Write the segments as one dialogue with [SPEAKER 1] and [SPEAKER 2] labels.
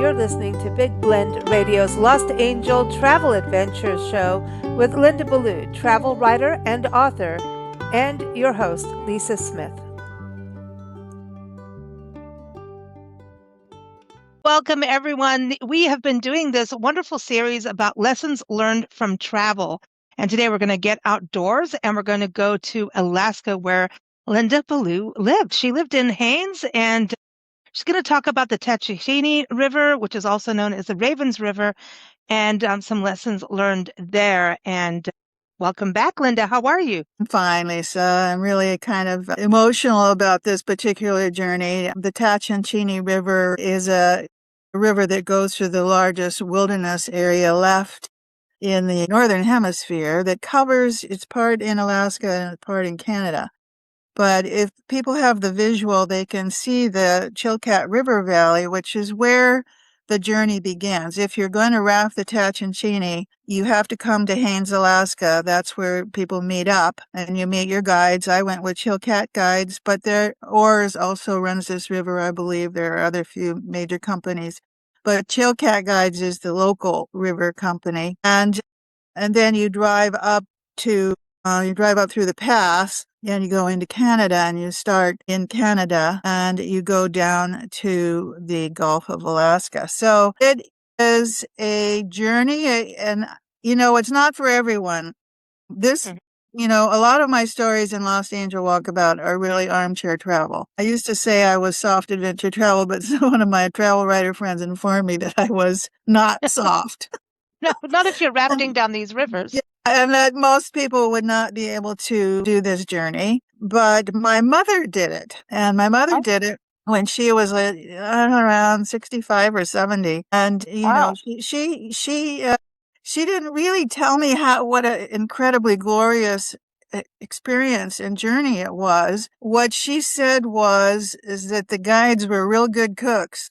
[SPEAKER 1] You're listening to Big Blend Radio's Lost Angel Travel Adventures show with Linda Ballou, travel writer and author, and your host, Lisa Smith. Welcome, everyone. We have been doing this wonderful series about lessons learned from travel. And today we're going to get outdoors and we're going to go to Alaska, where Linda Ballou lived. She lived in Haines, and she's going to talk about the Tatshenshini River, which is also known as the Ravens River, and some lessons learned there. And welcome back, Linda. How are you?
[SPEAKER 2] I'm fine, Lisa. I'm really kind of emotional about this particular journey. The Tatshenshini River is a river that goes through the largest wilderness area left in the Northern Hemisphere that covers its part in Alaska and part in Canada. But if people have the visual, they can see the Chilkat River Valley, which is where the journey begins. If you're going to raft the Tatshenshini, you have to come to Haines, Alaska. That's where people meet up, and you meet your guides. I went with Chilkat guides, but their Oars also runs this river, I believe. There are other few major companies. But Chilkat Guides is the local river company. And then you drive up through the pass, and you go into Canada, and you start in Canada, and you go down to the Gulf of Alaska. So it is a journey, and, it's not for everyone. This, a lot of my stories in Lost Angel Walkabout are really armchair travel. I used to say I was soft adventure travel, but one of my travel writer friends informed me that I was not soft.
[SPEAKER 1] No, not if you're rafting down these rivers.
[SPEAKER 2] Yeah, and that most people would not be able to do this journey. But my mother did it. And my mother did it when she was around 65 or 70. And, she didn't really tell me what an incredibly glorious experience and journey it was. What she said is that the guides were real good cooks.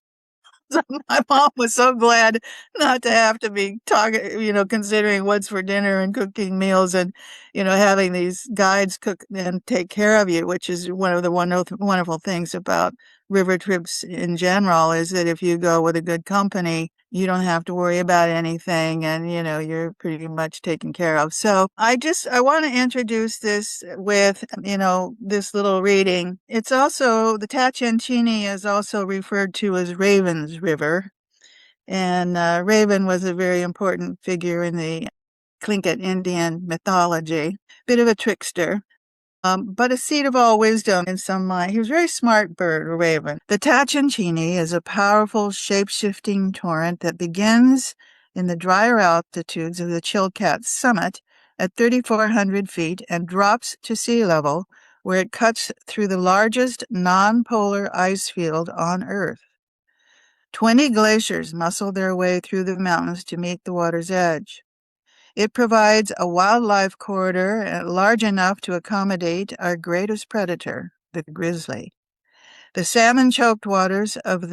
[SPEAKER 2] My mom was so glad not to have to be talking, considering what's for dinner and cooking meals and, having these guides cook and take care of you, which is one of the wonderful things about river trips in general, is that if you go with a good company, you don't have to worry about anything, and, you're pretty much taken care of. So I want to introduce this with, this little reading. It's also, the Tatshenshini is also referred to as Ravens River. And Raven was a very important figure in the Tlingit Indian mythology. Bit of a trickster. But a seed of all wisdom in some mind. He was a very smart bird, a raven. The Tatshenshini is a powerful, shape-shifting torrent that begins in the drier altitudes of the Chilkat summit at 3,400 feet and drops to sea level, where it cuts through the largest non-polar ice field on Earth. 20 glaciers muscle their way through the mountains to meet the water's edge. It provides a wildlife corridor large enough to accommodate our greatest predator, the grizzly. The salmon-choked waters of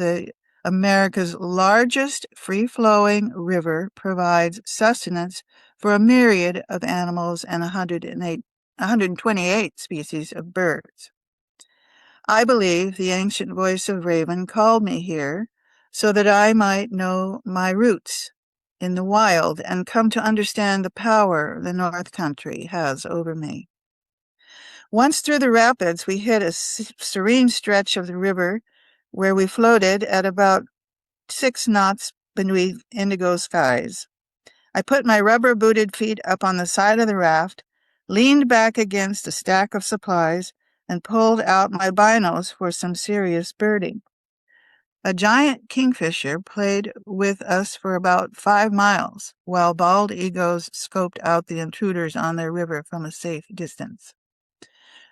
[SPEAKER 2] America's largest free-flowing river provides sustenance for a myriad of animals and 128 species of birds. I believe the ancient voice of Raven called me here so that I might know my roots in the wild and come to understand the power the North Country has over me. Once through the rapids, we hit a serene stretch of the river where we floated at about 6 knots beneath indigo skies. I put my rubber-booted feet up on the side of the raft, leaned back against a stack of supplies, and pulled out my binos for some serious birding. A giant kingfisher played with us for about 5 miles, while bald eagles scoped out the intruders on their river from a safe distance.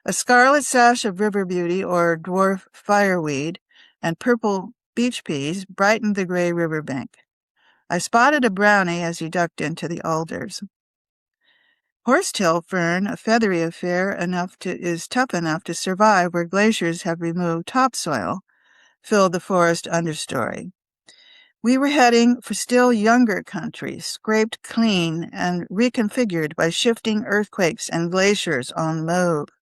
[SPEAKER 2] A scarlet sash of river beauty, or dwarf fireweed, and purple beach peas brightened the gray riverbank. I spotted a brownie as he ducked into the alders. Horsetail fern, a feathery affair is tough enough to survive where glaciers have removed topsoil, filled the forest understory. We were heading for still younger country, scraped clean and reconfigured by shifting earthquakes and glaciers on Moab.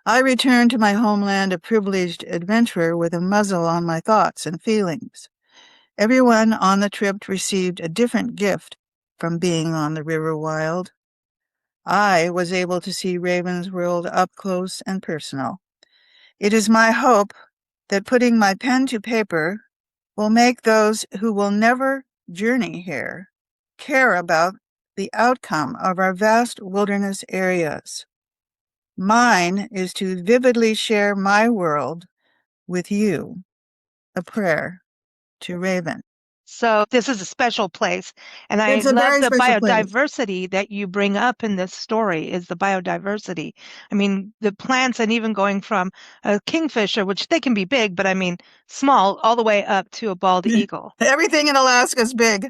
[SPEAKER 2] I returned to my homeland a privileged adventurer with a muzzle on my thoughts and feelings. Everyone on the trip received a different gift from being on the river wild. I was able to see Raven's World up close and personal. It is my hope that putting my pen to paper will make those who will never journey here care about the outcome of our vast wilderness areas. Mine is to vividly share my world with you. A prayer to Raven.
[SPEAKER 1] So this is a special place. And I
[SPEAKER 2] It's a
[SPEAKER 1] love
[SPEAKER 2] very
[SPEAKER 1] the
[SPEAKER 2] special place.
[SPEAKER 1] biodiversity that you bring up in this story is the biodiversity. I mean, the plants and even going from a kingfisher, which they can be big, but I mean small, all the way up to a bald eagle.
[SPEAKER 2] Everything in Alaska is big.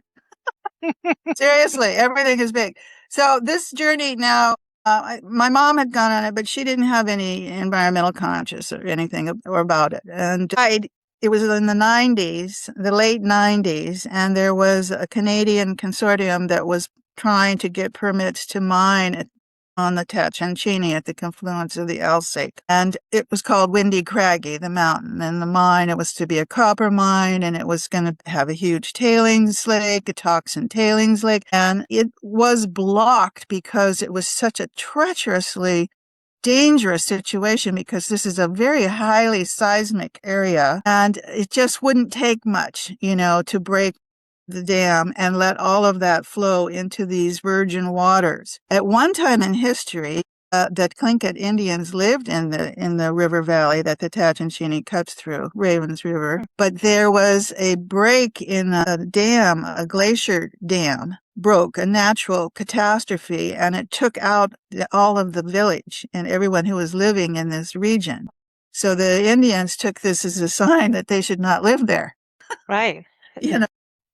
[SPEAKER 2] Seriously, everything is big. So this journey now, my mom had gone on it, but she didn't have any environmental conscious or anything or about it. And died. It was in the 90s, the late 90s, and there was a Canadian consortium that was trying to get permits to mine on the Tatshenshini at the confluence of the Alsake. And it was called Windy Craggy, the mountain. And the mine, it was to be a copper mine, and it was going to have a huge tailings lake, a toxin tailings lake. And it was blocked because it was such a treacherously dangerous situation, because this is a very highly seismic area, and it just wouldn't take much, to break the dam and let all of that flow into these virgin waters. At one time in history, the Tlingit Indians lived in the river valley that the Tatshenshini cuts through, Ravens River. But there was a break in a dam, a glacier dam, broke, a natural catastrophe, and it took out all of the village and everyone who was living in this region. So the Indians took this as a sign that they should not live there.
[SPEAKER 1] Right.
[SPEAKER 2] You know,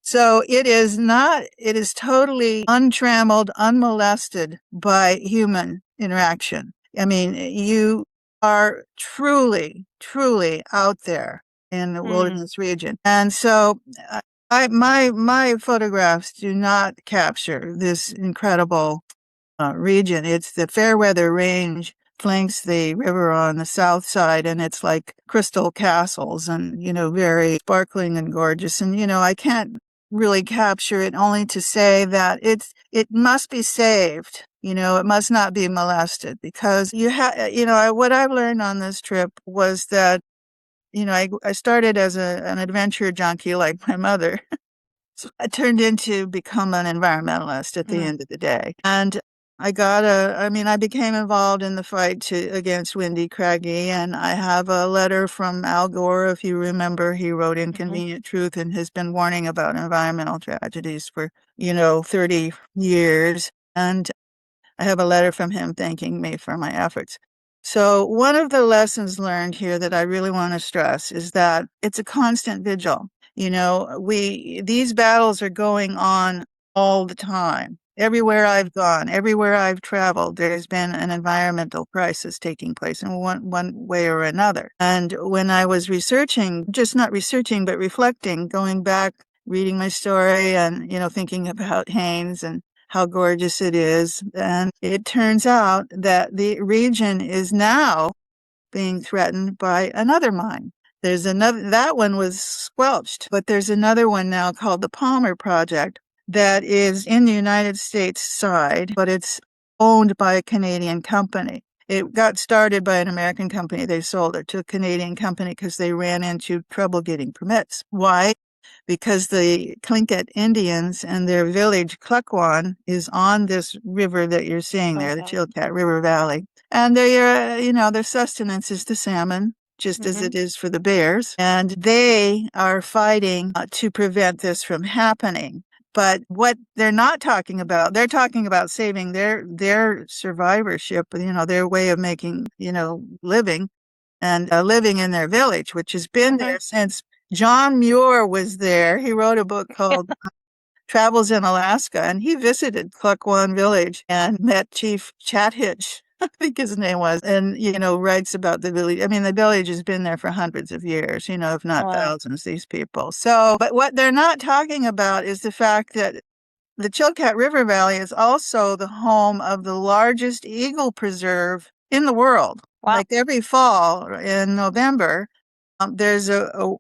[SPEAKER 2] so it is totally untrammeled, unmolested by human interaction. I mean, you are truly, truly out there in the wilderness region. And so my photographs do not capture this incredible region. It's the Fairweather Range flanks the river on the south side, and it's like crystal castles and, very sparkling and gorgeous. And, I can't really capture it, only to say that it must be saved. It must not be molested, because what I've learned on this trip was that, I started as an adventure junkie like my mother. So I turned into become an environmentalist at the end of the day. And I became involved in the fight against Windy Craggy, and I have a letter from Al Gore, if you remember. He wrote Inconvenient Truth and has been warning about environmental tragedies for, 30 years. And I have a letter from him thanking me for my efforts. So one of the lessons learned here that I really want to stress is that it's a constant vigil. These battles are going on all the time. Everywhere I've gone, everywhere I've traveled, there's been an environmental crisis taking place in one way or another. And when I was researching, just not researching, but reflecting, going back, reading my story and, thinking about Haines and how gorgeous it is. And it turns out that the region is now being threatened by another mine. There's another, that one was squelched, but there's another one now called the Palmer Project that is in the United States side, but it's owned by a Canadian company. It got started by an American company. They sold it to a Canadian company because they ran into trouble getting permits. Why? Because the Tlingit Indians and their village, Klukwan, is on this river that you're seeing there, the Chilkat River Valley. And their sustenance is the salmon, just as it is for the bears. And they are fighting to prevent this from happening. But what they're not talking about, they're talking about saving their survivorship, their way of making, living and living in their village, which has been there since John Muir was there. He wrote a book called Travels in Alaska, and he visited Klukwan Village and met Chief Chathitch, I think his name was, and, writes about the village. I mean, the village has been there for hundreds of years, if not thousands, these people. So, but what they're not talking about is the fact that the Chilkat River Valley is also the home of the largest eagle preserve in the world. Wow. Like every fall in November, there's an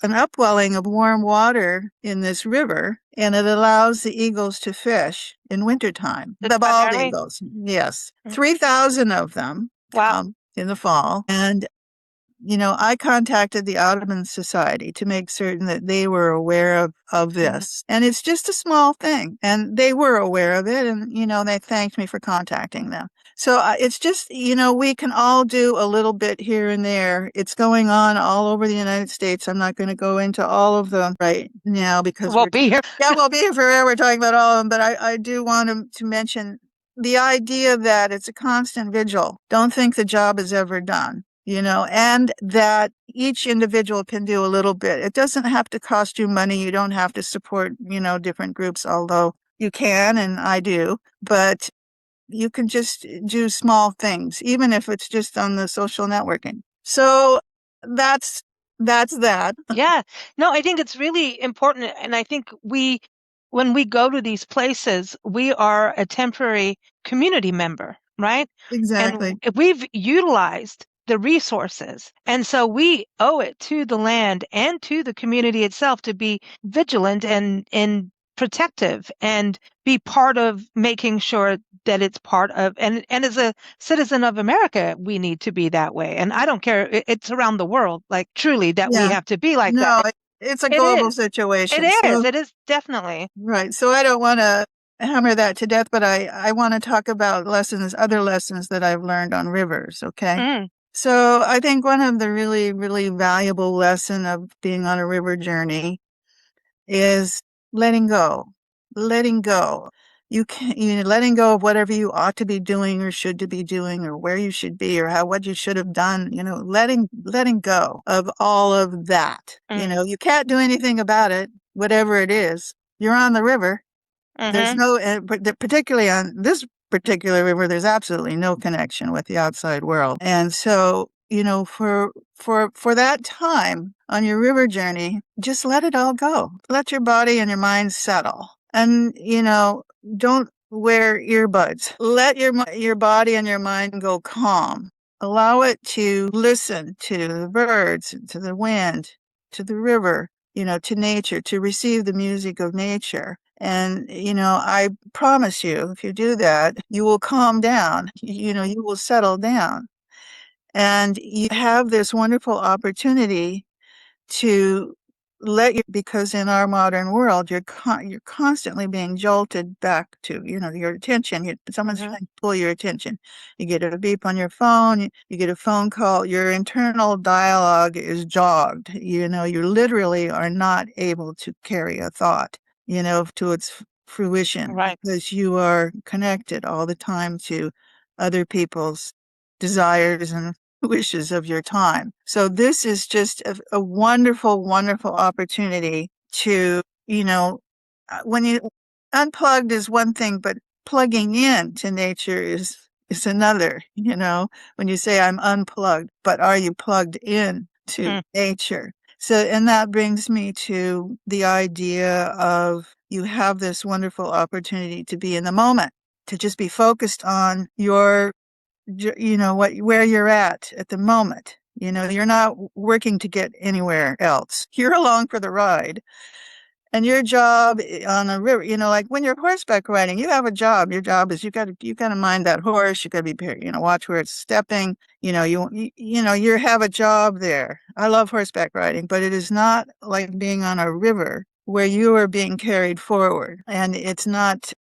[SPEAKER 2] upwelling of warm water in this river, and it allows the eagles to fish in wintertime.
[SPEAKER 1] The
[SPEAKER 2] The bald
[SPEAKER 1] primarily?
[SPEAKER 2] eagles, yes.
[SPEAKER 1] Mm.
[SPEAKER 2] 3,000 of them
[SPEAKER 1] Wow.
[SPEAKER 2] come in the fall. And I contacted the Audubon Society to make certain that they were aware of this. And it's just a small thing. And they were aware of it. And, they thanked me for contacting them. So it's just, we can all do a little bit here and there. It's going on all over the United States. I'm not going to go into all of them right now because
[SPEAKER 1] We'll be here.
[SPEAKER 2] yeah, we'll be here forever talking about all of them. But I do want to mention the idea that it's a constant vigil. Don't think the job is ever done. And that each individual can do a little bit. It doesn't have to cost you money. You don't have to support, different groups, although you can, and I do. But you can just do small things, even if it's just on the social networking. So that's that.
[SPEAKER 1] Yeah. No, I think it's really important. And I think when we go to these places, we are a temporary community member, right?
[SPEAKER 2] Exactly.
[SPEAKER 1] And we've utilized the resources. And so we owe it to the land and to the community itself to be vigilant and protective and be part of making sure that it's part of, and as a citizen of America, we need to be that way. And I don't care, it's around the world, like truly that we
[SPEAKER 2] Yeah.
[SPEAKER 1] have to be like
[SPEAKER 2] No,
[SPEAKER 1] that.
[SPEAKER 2] it's a
[SPEAKER 1] It
[SPEAKER 2] global
[SPEAKER 1] is.
[SPEAKER 2] situation.
[SPEAKER 1] It is definitely.
[SPEAKER 2] Right. So I don't want to hammer that to death, but I want to talk about other lessons that I've learned on rivers. Okay.
[SPEAKER 1] Mm,
[SPEAKER 2] So I think one of the really, really valuable lesson of being on a river journey is letting go. Letting go. Letting go of whatever you ought to be doing or should to be doing or where you should be or what you should have done, letting go of all of that.
[SPEAKER 1] mm,
[SPEAKER 2] You can't do anything about it, whatever it is. You're on the river. There's
[SPEAKER 1] mm-hmm,
[SPEAKER 2] no, particularly on this particular river, there's absolutely no connection with the outside world. And so, for that time on your river journey, just let it all go. Let your body and your mind settle. And, don't wear earbuds. Let your body and your mind go calm. Allow it to listen to the birds, to the wind, to the river, to nature, to receive the music of nature. And, I promise you, if you do that, you will calm down, you will settle down. And you have this wonderful opportunity to because in our modern world, you're constantly being jolted back to, your attention. Someone's
[SPEAKER 1] mm-hmm,
[SPEAKER 2] trying to pull your attention. You get a beep on your phone, you get a phone call, your internal dialogue is jogged. You literally are not able to carry a thought, to its fruition
[SPEAKER 1] right.
[SPEAKER 2] because you are connected all the time to other people's desires and wishes of your time. So this is just a wonderful, wonderful opportunity to, when you unplugged is one thing, but plugging in to nature is another, when you say I'm unplugged, but are you plugged in to
[SPEAKER 1] Mm,
[SPEAKER 2] nature? So, and that brings me to the idea of you have this wonderful opportunity to be in the moment, to just be focused on where you're at the moment. You're not working to get anywhere else. You're along for the ride. And your job on a river, like when you're horseback riding, you have a job. Your job is you got to mind that horse. You got to be, watch where it's stepping. You have a job there. I love horseback riding, but it is not like being on a river where you are being carried forward. And it's not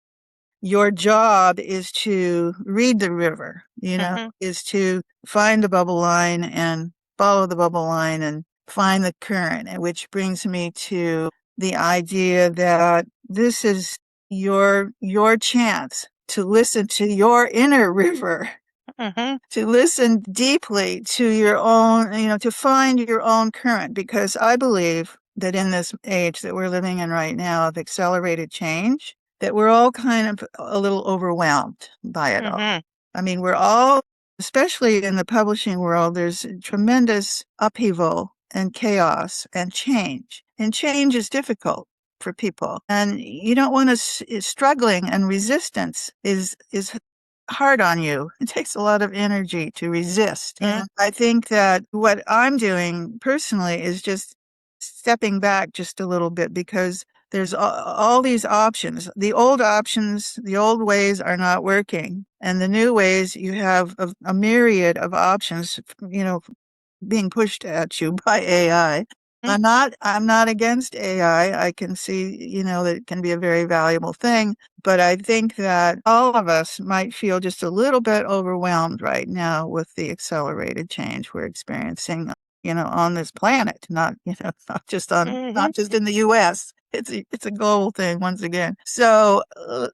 [SPEAKER 2] your job is to read the river,
[SPEAKER 1] mm-hmm,
[SPEAKER 2] is to find the bubble line and follow the bubble line and find the current, and which brings me to the idea that this is your chance to listen to your inner river,
[SPEAKER 1] mm-hmm,
[SPEAKER 2] to listen deeply to your own, to find your own current, because I believe that in this age that we're living in right now of accelerated change, that we're all kind of a little overwhelmed by it all.
[SPEAKER 1] mm-hmm,
[SPEAKER 2] I mean, we're all, especially in the publishing world, there's tremendous upheaval and chaos and change. And change is difficult for people. And you don't want to, struggling and resistance is hard on you. It takes a lot of energy to resist.
[SPEAKER 1] Mm-hmm.
[SPEAKER 2] And I think that what I'm doing personally is just stepping back just a little bit because there's all these options. The old options, the old ways are not working. And the new ways, you have a myriad of options, being pushed at you by AI. I'm not against AI. I can see, that it can be a very valuable thing, but I think that all of us might feel just a little bit overwhelmed right now with the accelerated change we're experiencing, on this planet, not,
[SPEAKER 1] Mm-hmm.
[SPEAKER 2] not just in the US. It's a global thing once again. So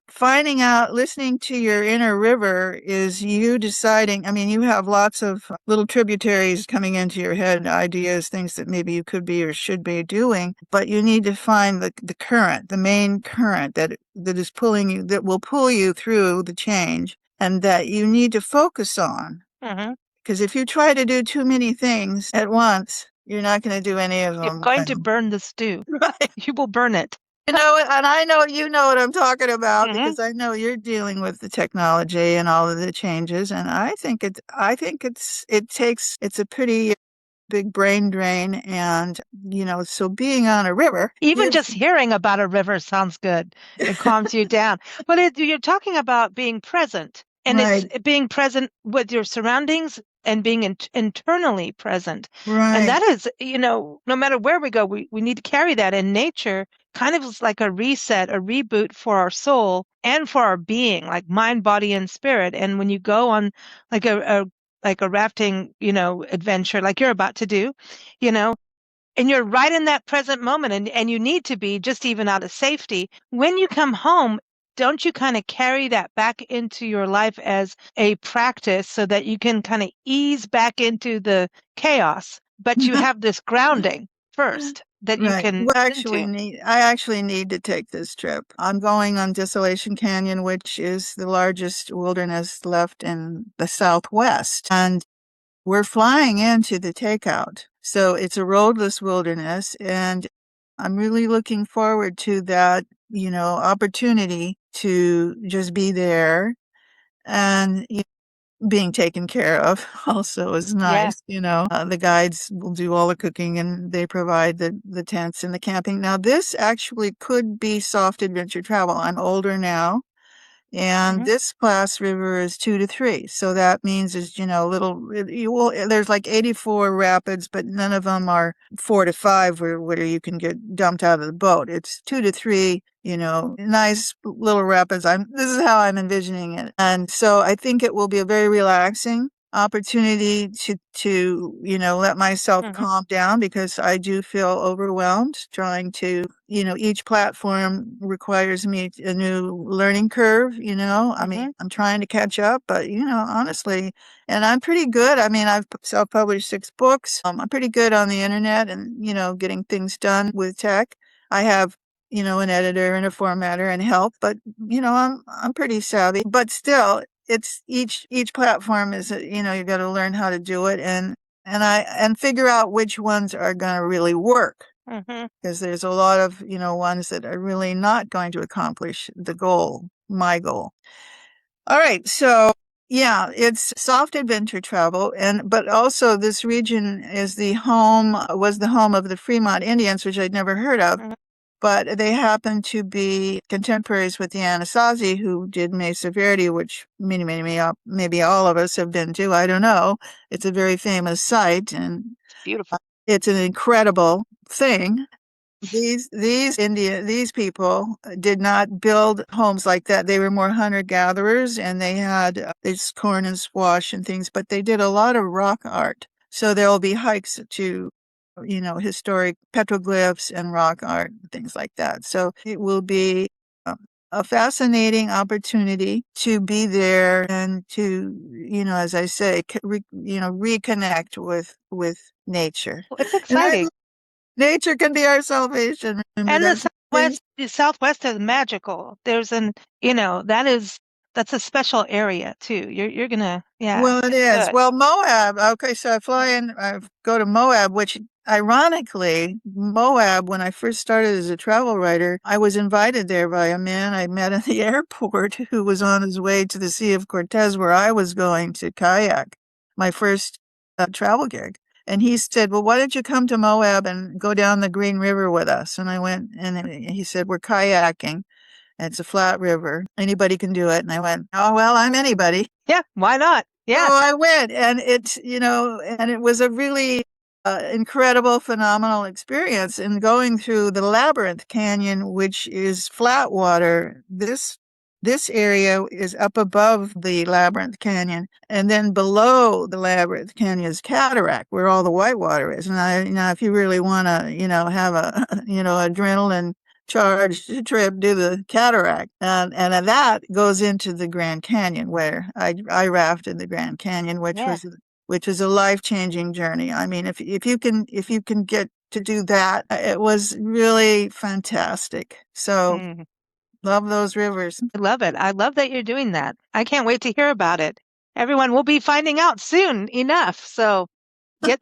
[SPEAKER 2] finding out, listening to your inner river is you deciding. I mean, you have lots of little tributaries coming into your head, ideas, things that maybe you could be or should be doing, but you need to find the current, the main current that is pulling you, that will pull you through the change, and that you need to focus on.
[SPEAKER 1] Mm-hmm.
[SPEAKER 2] Because if you try to do too many things at once, you're not going to do any of
[SPEAKER 1] You're
[SPEAKER 2] them
[SPEAKER 1] going to
[SPEAKER 2] well.
[SPEAKER 1] burn the stew.
[SPEAKER 2] Right.
[SPEAKER 1] You will burn it.
[SPEAKER 2] And I know you know what I'm talking about
[SPEAKER 1] Mm-hmm.
[SPEAKER 2] because I know you're dealing with the technology and all of the changes. And it's a pretty big brain drain. And, so being on a river
[SPEAKER 1] Even
[SPEAKER 2] gives,
[SPEAKER 1] just hearing about a river sounds good. It calms you down. But you're talking about being present, and it's
[SPEAKER 2] right,
[SPEAKER 1] being present with your surroundings and being internally present. And
[SPEAKER 2] right.
[SPEAKER 1] that is, no matter where we go, we need to carry that. And nature kind of is like a reset, a reboot for our soul and for our being, like mind, body, and spirit. And when you go on like a rafting, adventure like you're about to do, you know, and you're right in that present moment, and you need to be just even out of safety. When you come home, don't you kind of carry that back into your life as a practice so that you can kind of ease back into the chaos, but you have this grounding first that you
[SPEAKER 2] Right.
[SPEAKER 1] can into.
[SPEAKER 2] I actually need to take this trip. I'm going on Desolation Canyon, which is the largest wilderness left in the Southwest. And we're flying into the takeout. So it's a roadless wilderness. And I'm really looking forward to that, opportunity to just be there and being taken care of also is
[SPEAKER 1] Yeah.
[SPEAKER 2] nice. The guides will do all the cooking and they provide the tents and the camping. Now, this actually could be soft adventure travel. I'm older now. And
[SPEAKER 1] Hmm.
[SPEAKER 2] this class river is 2 to 3. So that means is, there's like 84 rapids, but none of them are 4 to 5 where you can get dumped out of the boat. It's 2 to 3, nice little rapids. This is how I'm envisioning it. And so I think it will be a very relaxing opportunity to let myself
[SPEAKER 1] Hmm.
[SPEAKER 2] calm down because I do feel overwhelmed trying to, each platform requires me a new learning curve. I mean,
[SPEAKER 1] Hmm.
[SPEAKER 2] I'm trying to catch up, but honestly, and I'm pretty good. I mean, I've self-published 6 books. I'm pretty good on the internet and, getting things done with tech. I have an editor and a formatter and help, but I'm pretty savvy. But still, it's each platform is you got to learn how to do it and figure out which ones are going to really work
[SPEAKER 1] Hmm.
[SPEAKER 2] because there's a lot of ones that are really not going to accomplish my goal. All right, so yeah, it's soft adventure travel, but also this region was the home of the Fremont Indians, which I'd never heard of, but they happen to be contemporaries with the Anasazi, who did Mesa Verde, which maybe all of us have been to. I don't know. It's a very famous site, and
[SPEAKER 1] It's beautiful.
[SPEAKER 2] it's an incredible thing. These people did not build homes like that. They were more hunter gatherers, and they had this corn and squash and things, but they did a lot of rock art. So there will be hikes to, historic petroglyphs and rock art and things like that. So it will be a, a fascinating opportunity to be there and to, as I say, reconnect with nature.
[SPEAKER 1] Well, it's
[SPEAKER 2] And
[SPEAKER 1] exciting.
[SPEAKER 2] nature can be our salvation. Remember
[SPEAKER 1] And
[SPEAKER 2] that saying?
[SPEAKER 1] The Southwest is magical. That is that's a special area too. You're gonna, yeah,
[SPEAKER 2] Well, it
[SPEAKER 1] it's
[SPEAKER 2] is.
[SPEAKER 1] good.
[SPEAKER 2] Well, Moab. Okay, so I go to Moab, which ironically, Moab, when I first started as a travel writer, I was invited there by a man I met at the airport who was on his way to the Sea of Cortez, where I was going to kayak, my first travel gig. And he said, "Well, why don't you come to Moab and go down the Green River with us?" And I went, and he said, "We're kayaking. It's a flat river. Anybody can do it." And I went, "Oh, well, I'm anybody."
[SPEAKER 1] Yeah, why not?
[SPEAKER 2] So
[SPEAKER 1] Yeah.
[SPEAKER 2] I went, and and it was a really incredible, phenomenal experience in going through the Labyrinth Canyon, which is flat water. This area is up above the Labyrinth Canyon, and then below the Labyrinth Canyon is Cataract, where all the white water is. And if you really want to, have a, adrenaline charged trip, do the Cataract, and that goes into the Grand Canyon, where I rafted the Grand Canyon,
[SPEAKER 1] Yeah.
[SPEAKER 2] which was a life-changing journey. I mean, if you can get to do that, it was really fantastic. So
[SPEAKER 1] Mm,
[SPEAKER 2] love those rivers.
[SPEAKER 1] I love it. I love that you're doing that. I can't wait to hear about it. Everyone will be finding out soon enough. So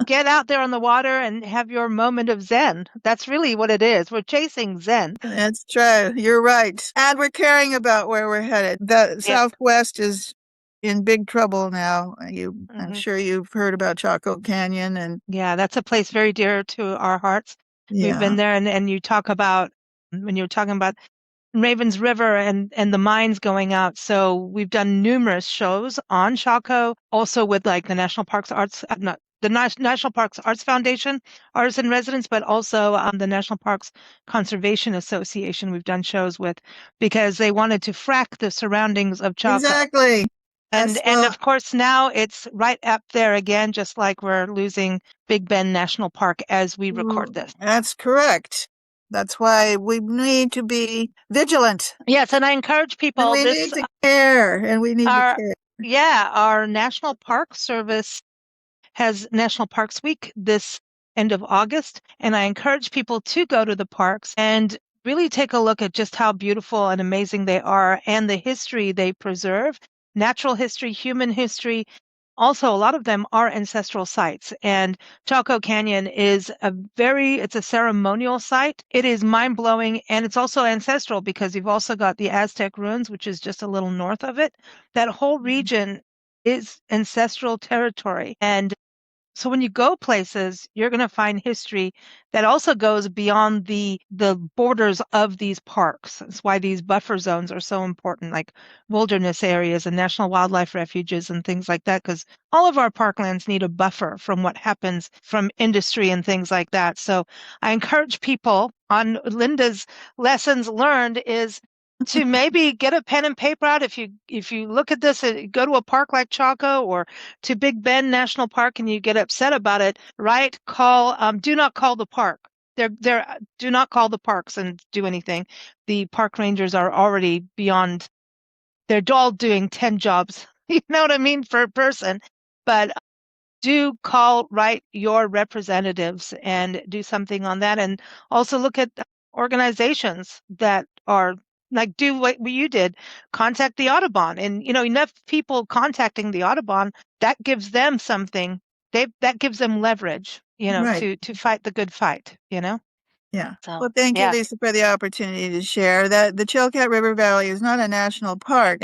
[SPEAKER 1] get out there on the water and have your moment of zen. That's really what it is. We're chasing zen.
[SPEAKER 2] That's true. You're right. And we're caring about where we're headed. The
[SPEAKER 1] Yep.
[SPEAKER 2] Southwest is in big trouble now. I'm
[SPEAKER 1] Hmm.
[SPEAKER 2] sure you've heard about Chaco Canyon, and
[SPEAKER 1] Yeah, that's a place very dear to our hearts. We've been
[SPEAKER 2] yeah,
[SPEAKER 1] there, and you talk about when you're talking about Ravens River and the mines going out. So we've done numerous shows on Chaco, also with like the National Parks Arts, not the National Parks Arts Foundation, Artists in Residence, but also the National Parks Conservation Association. We've done shows with because they wanted to frack the surroundings of Chaco.
[SPEAKER 2] exactly.
[SPEAKER 1] And
[SPEAKER 2] That's
[SPEAKER 1] and
[SPEAKER 2] well,
[SPEAKER 1] of course now it's right up there again, just like we're losing Big Bend National Park as we record this.
[SPEAKER 2] that's correct. That's why we need to be vigilant,
[SPEAKER 1] Yes, and I encourage
[SPEAKER 2] and
[SPEAKER 1] people
[SPEAKER 2] we
[SPEAKER 1] this
[SPEAKER 2] need to care, and we need to
[SPEAKER 1] our
[SPEAKER 2] care.
[SPEAKER 1] yeah, our National Park Service has National Parks Week this end of August, and I encourage people to go to the parks and really take a look at just how beautiful and amazing they are and the history they preserve, natural history, human history. Also, a lot of them are ancestral sites, and Chaco Canyon is it's a ceremonial site. It is mind-blowing, and it's also ancestral because you've also got the Aztec ruins, which is just a little north of it. That whole region is ancestral territory. And so when you go places, you're going to find history that also goes beyond the borders of these parks. That's why these buffer zones are so important, like wilderness areas and national wildlife refuges and things like that, because all of our parklands need a buffer from what happens from industry and things like that. So I encourage people on Linda's lessons learned is to maybe get a pen and paper out if you look at this, go to a park like Chaco or to Big Bend National Park and you get upset about it, right? Do not call the park. Do not call the parks and do anything. The park rangers are already beyond, they're all doing 10 jobs. You know what I mean? For a person. But do write your representatives and do something on that. And also look at organizations that are like, do what you did, contact the Audubon. And, enough people contacting the Audubon, that gives them something. That gives them leverage,
[SPEAKER 2] Right.
[SPEAKER 1] to fight the good fight.
[SPEAKER 2] Yeah.
[SPEAKER 1] So,
[SPEAKER 2] Well, thank you,
[SPEAKER 1] yeah.
[SPEAKER 2] Lisa, for the opportunity to share that the Chilkat River Valley is not a national park,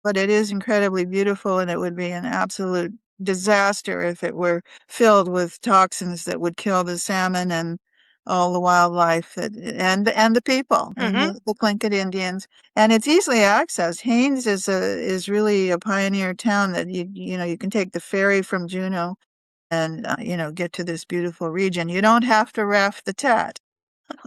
[SPEAKER 2] but it is incredibly beautiful, and it would be an absolute disaster if it were filled with toxins that would kill the salmon and all the wildlife and the people and
[SPEAKER 1] Hmm.
[SPEAKER 2] the Tlingit Indians. And it's easily accessed. Haines is really a pioneer town that you can take the ferry from Juneau and get to this beautiful region. You don't have to raft the Tat.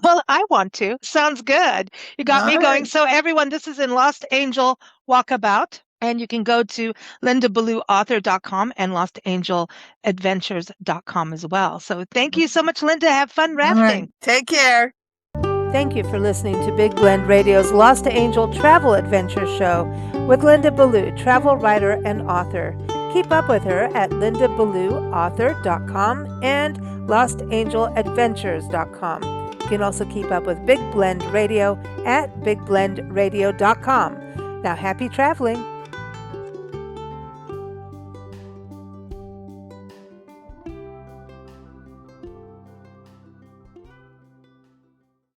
[SPEAKER 1] Well, I want to. Sounds good. You got
[SPEAKER 2] All
[SPEAKER 1] me going.
[SPEAKER 2] right.
[SPEAKER 1] So, everyone, this is in Lost Angel Walkabout. And you can go to lindaballouauthor.com and lostangeladventures.com as well. So, thank you so much, Linda. Have fun
[SPEAKER 2] All right.
[SPEAKER 1] rafting.
[SPEAKER 2] Take care.
[SPEAKER 1] Thank you for listening to Big Blend Radio's Lost Angel Travel Adventure Show with Linda Ballou, travel writer and author. Keep up with her at lindaballouauthor.com and lostangeladventures.com. You can also keep up with Big Blend Radio at bigblendradio.com.
[SPEAKER 3] Now, happy traveling!